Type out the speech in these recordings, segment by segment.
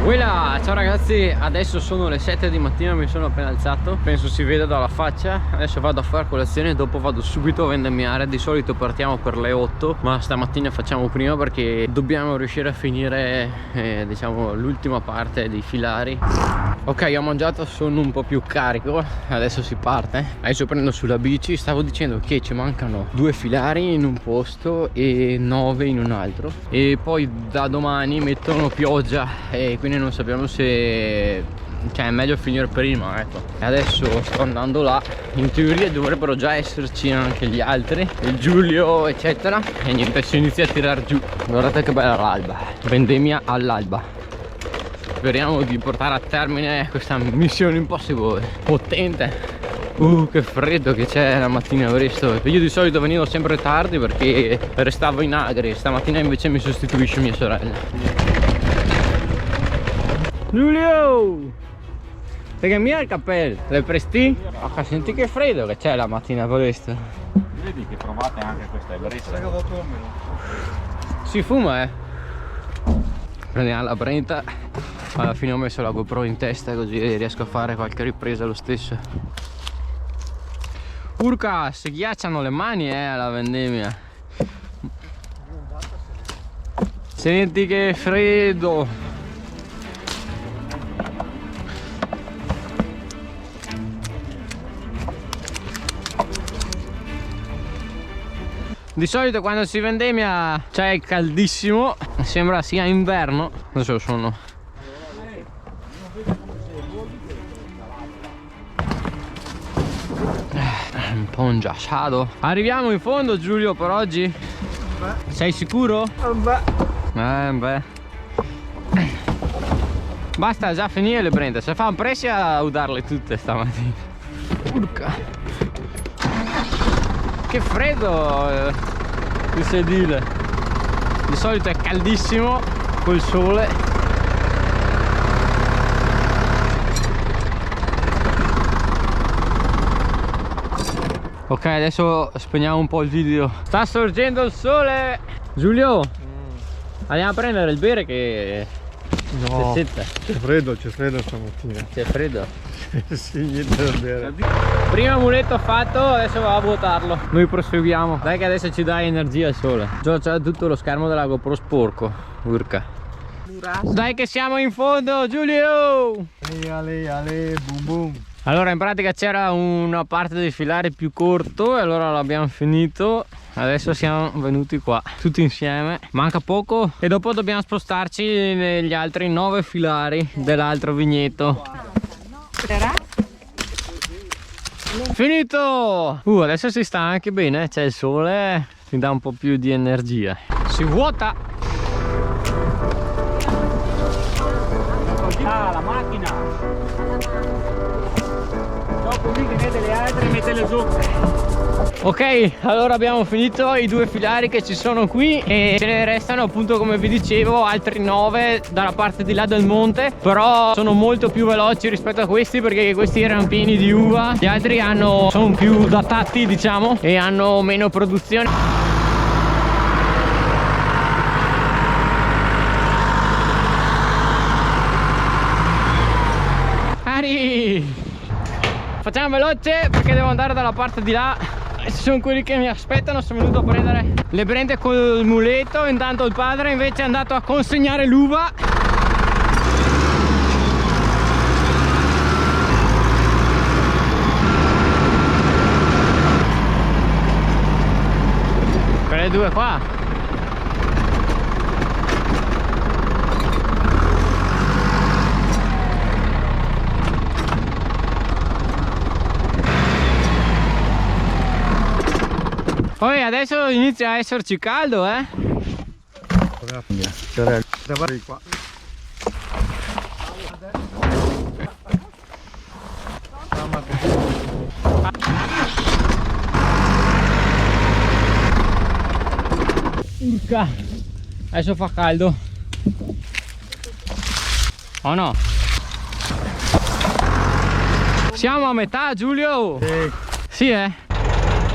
Voilà, ciao ragazzi, adesso sono le 7 di mattina, mi sono appena alzato, penso si veda dalla faccia. Adesso vado a fare colazione e dopo vado subito a vendemmiare. Di solito partiamo per le 8, ma stamattina facciamo prima perché dobbiamo riuscire a finire diciamo l'ultima parte dei filari. Ok, ho mangiato, sono un po' più carico, adesso si parte. Adesso prendo sulla bici. Stavo dicendo che ci mancano 2 filari in un posto e 9 in un altro, e poi da domani mettono pioggia e quindi non sappiamo se, cioè, è meglio finire prima, ecco. E adesso sto andando là. In teoria dovrebbero già esserci anche gli altri, il Giulio eccetera, e niente, si inizia a tirar giù. Guardate che bella l'alba, vendemmia all'alba. Speriamo di portare a termine questa Mission Impossible potente. Che freddo che c'è la mattina presto. Io di solito venivo sempre tardi perché restavo in Agri, stamattina invece mi sostituisce mia sorella. Giulio! Ti cambia il cappello? Le presti? Ah, senti che freddo che c'è la mattina presto. Vedi che provate anche questa Everest. Si fuma, Prendiamo la Brenta. Alla fine ho messo la GoPro in testa così riesco a fare qualche ripresa lo stesso. Urca, si ghiacciano le mani alla vendemmia. Senti che freddo. Di solito quando si vendemmia c'è caldissimo, sembra sia inverno. Adesso sono un po' inghiacciato. Arriviamo in fondo, Giulio, per oggi? Beh. Sei sicuro? Beh. Basta già finire le prende, se fa un pressi a udarle tutte stamattina. Urca, che freddo il sedile. Di solito è caldissimo col sole. Ok, adesso spegniamo un po' il video. Sta sorgendo il sole. Giulio, andiamo a prendere il bere che no, c'è freddo stamattina. C'è freddo? Sì, niente da bere. Primo muletto fatto, adesso va a vuotarlo. Noi proseguiamo. Dai che adesso ci dai energia il sole. Già c'è tutto lo schermo della GoPro sporco. Urca. Dai che siamo in fondo, Giulio! Ale, boom boom. Allora, in pratica c'era una parte del filare più corto e allora l'abbiamo finito. Adesso siamo venuti qua tutti insieme, manca poco e dopo dobbiamo spostarci negli altri 9 filari dell'altro vigneto. Finito! Adesso si sta anche bene, c'è il sole, mi dà un po' più di energia. Si vuota! La macchina! Dopo lì che vede le altre mette le zucche. Ok, allora abbiamo finito i 2 filari che ci sono qui e ce ne restano, appunto, come vi dicevo, altri 9 dalla parte di là del monte, però sono molto più veloci rispetto a questi perché questi erano pieni di uva, gli altri sono più datati, diciamo, e hanno meno produzione. Ari! Facciamo veloce perché devo andare dalla parte di là. Ci sono quelli che mi aspettano, sono venuto a prendere le brente col muletto, intanto il padre invece è andato a consegnare l'uva. Quelle 2 qua. Poi adesso inizia a esserci caldo, Qua. Urca, adesso fa caldo. Oh no? Siamo a metà, Giulio? Sì,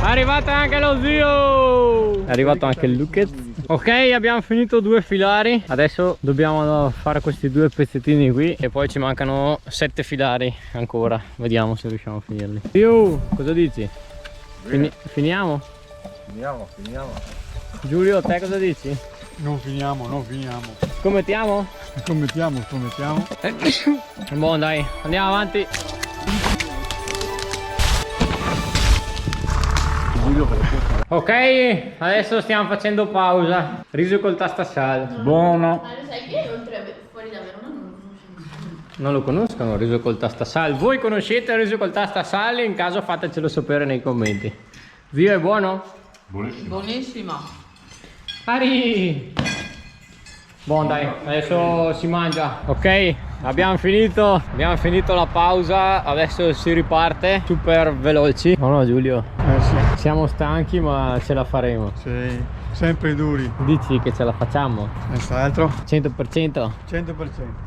È arrivato anche lo zio! È arrivato anche il Lucas. Ok, abbiamo finito 2 filari. Adesso dobbiamo fare questi 2 pezzettini qui e poi ci mancano 7 filari ancora. Vediamo se riusciamo a finirli. Cosa dici? Finiamo? Finiamo. Giulio, te cosa dici? Non finiamo. Scommettiamo? Scommettiamo. Boh, dai, andiamo avanti. Ok, adesso stiamo facendo pausa. Riso col tastasal. Buono. Ma lo sai che oltre fuori da Verona non lo conoscono? Non lo conoscono il riso col tastasal. Voi conoscete il riso col tastasal? In caso fatecelo sapere nei commenti. Zio, è buono? Buonissimo. Ari! Buon dai, adesso si mangia. Ok, abbiamo finito la pausa, adesso si riparte super veloci. No Giulio, Sì. siamo stanchi ma ce la faremo. Sì. Sempre duri. Dici che ce la facciamo? Senz'altro. 100%? 100%.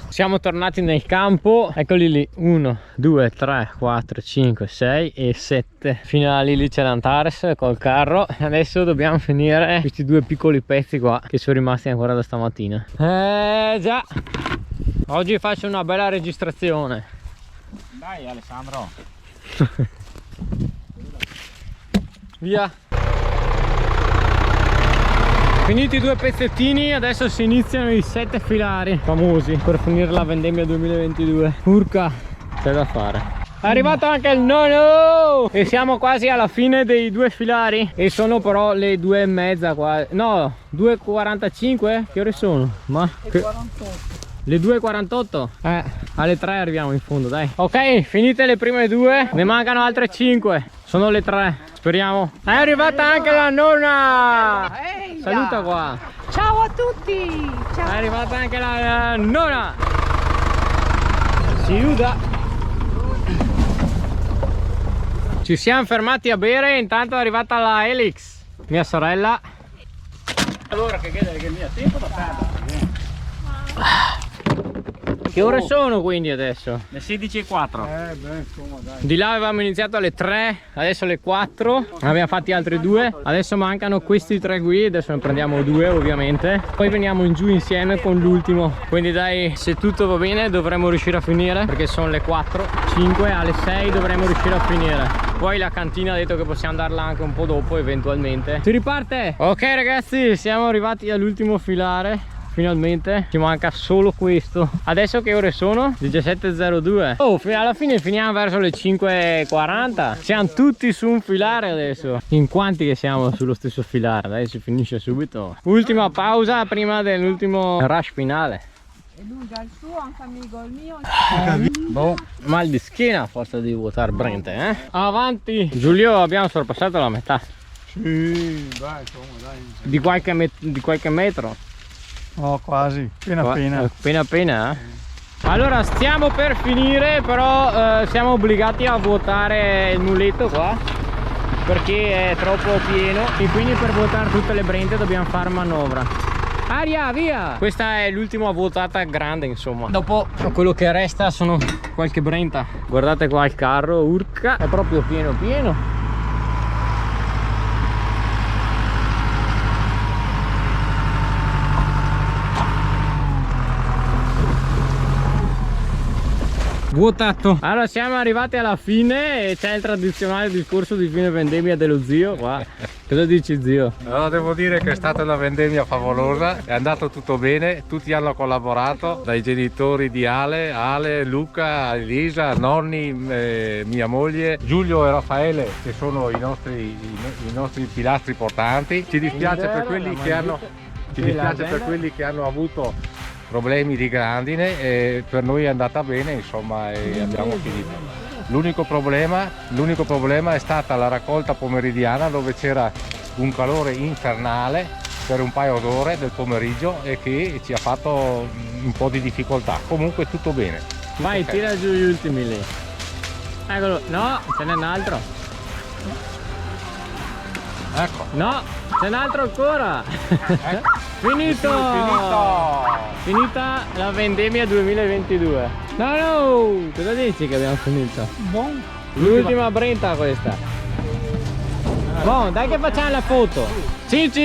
Siamo tornati nel campo, eccoli lì, 1, 2, 3, 4, 5, 6 e 7 finali lì c'è l'Antares col carro. Adesso dobbiamo finire questi 2 piccoli pezzi qua che sono rimasti ancora da stamattina. Già, oggi faccio una bella registrazione. Dai Alessandro. Via. Finiti i 2 pezzettini, adesso si iniziano i 7 filari famosi per finire la vendemmia 2022. Urca, c'è da fare. È arrivato anche il nono e siamo quasi alla fine dei 2 filari e sono però le 2:30 qua. No, 2:45. Che ore sono? Ma che... Le 2:48? Alle 3 arriviamo in fondo, dai. Ok, finite le prime 2, ne mancano altre 5. Sono le 3, speriamo. È arrivata anche la nonna! Saluta qua. Ciao a tutti! Ciao! È arrivata anche la nonna! Si chiuda. Ci siamo fermati a bere, intanto è arrivata la Elix, mia sorella. Allora che mia tempo da perdere. Che ore sono quindi adesso? Le 16:04. Beh, insomma, dai. Di là avevamo iniziato alle 3, adesso alle 4, ne abbiamo fatti altri 2, adesso mancano questi 3 qui, adesso ne prendiamo 2 ovviamente, poi veniamo in giù insieme con l'ultimo, quindi dai, se tutto va bene dovremmo riuscire a finire, perché sono le 4, 5, alle 6 dovremmo riuscire a finire, poi la cantina ha detto che possiamo andarla anche un po' dopo eventualmente. Si riparte! Ok ragazzi, siamo arrivati all'ultimo filare. Finalmente ci manca solo questo. Adesso che ore sono? 17:02. Oh, alla fine finiamo verso le 5:40. Siamo tutti su un filare adesso. In quanti che siamo sullo stesso filare? Dai, si finisce subito. Ultima pausa prima dell'ultimo rush finale. E lui dal suo, anche amico il mio. Boh, mal di schiena a forza di vuotare Brent, eh? Avanti! Giulio, abbiamo sorpassato la metà. Sì, dai, insomma, dai. Di qualche metro. Oh, quasi. Appena, eh? Allora stiamo per finire, però siamo obbligati a vuotare il muletto qua perché è troppo pieno e quindi per vuotare tutte le brente dobbiamo fare manovra. Aria, via! Questa è l'ultima vuotata grande, insomma. Dopo quello che resta sono qualche brenta. Guardate qua il carro, urca, è proprio pieno. Vuotato. Allora siamo arrivati alla fine e c'è il tradizionale discorso di fine vendemmia dello zio qua. Cosa dici zio? Allora, devo dire che è stata una vendemmia favolosa, è andato tutto bene, tutti hanno collaborato, dai genitori di Ale, Luca, Elisa, nonni, mia moglie, Giulio e Raffaele, che sono i nostri pilastri portanti. Ci dispiace per quelli che hanno avuto problemi di grandine, e per noi è andata bene, insomma, e abbiamo finito. L'unico problema è stata la raccolta pomeridiana, dove c'era un calore infernale per un paio d'ore del pomeriggio e che ci ha fatto un po' di difficoltà. Comunque tutto bene. Vai, ok. Tira giù gli ultimi lì. Eccolo, no, ce n'è un altro. Ecco. No, c'è un altro ancora. Ecco. Finito! Finita la vendemmia 2022. No! Cosa dici che abbiamo finito? Buon. L'ultima brenta questa. Buon, dai che facciamo la foto. Cici!